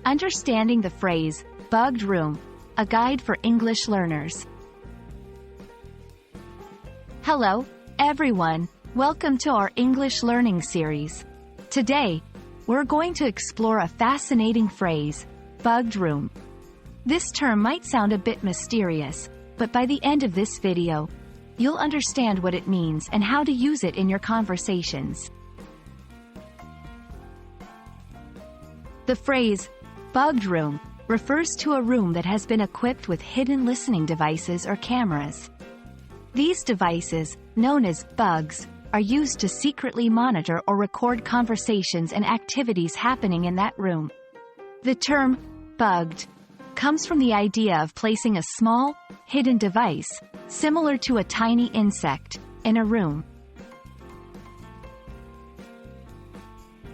Understanding the phrase, bugged room, a guide for English learners. Hello, everyone. Welcome to our English learning series. Today, we're going to explore a fascinating phrase, bugged room. This term might sound a bit mysterious, but by the end of this video, you'll understand what it means and how to use it in your conversations. The phrase, bugged room, refers to a room that has been equipped with hidden listening devices or cameras. These devices, known as bugs, are used to secretly monitor or record conversations and activities happening in that room. The term, bugged, comes from the idea of placing a small, hidden device, similar to a tiny insect, in a room.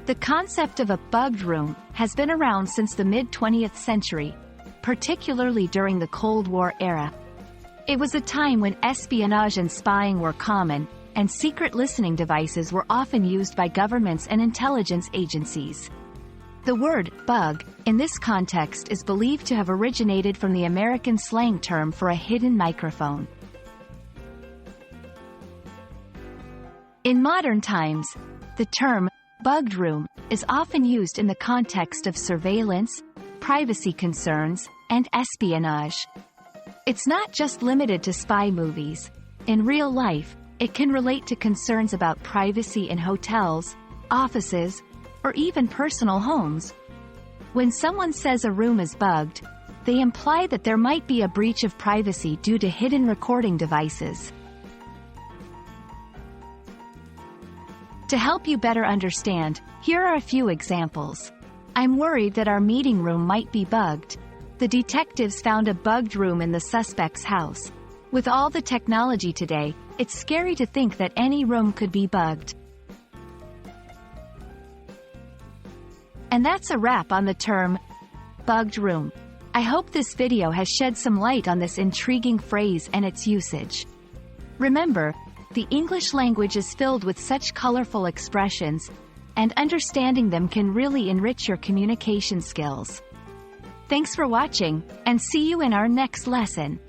The concept of a bugged room has been around since the mid-20th century, particularly during the Cold War era. It was a time when espionage and spying were common, and secret listening devices were often used by governments and intelligence agencies. The word bug, in this context, is believed to have originated from the American slang term for a hidden microphone. In modern times, the term bugged room is often used in the context of surveillance, privacy concerns, and espionage. It's not just limited to spy movies. In real life, it can relate to concerns about privacy in hotels, offices, or even personal homes. When someone says a room is bugged, they imply that there might be a breach of privacy due to hidden recording devices. To help you better understand, here are a few examples. I'm worried that our meeting room might be bugged. The detectives found a bugged room in the suspect's house. With all the technology today, it's scary to think that any room could be bugged. And that's a wrap on the term, bugged room. I hope this video has shed some light on this intriguing phrase and its usage. Remember, the English language is filled with such colorful expressions, and understanding them can really enrich your communication skills. Thanks for watching, and see you in our next lesson.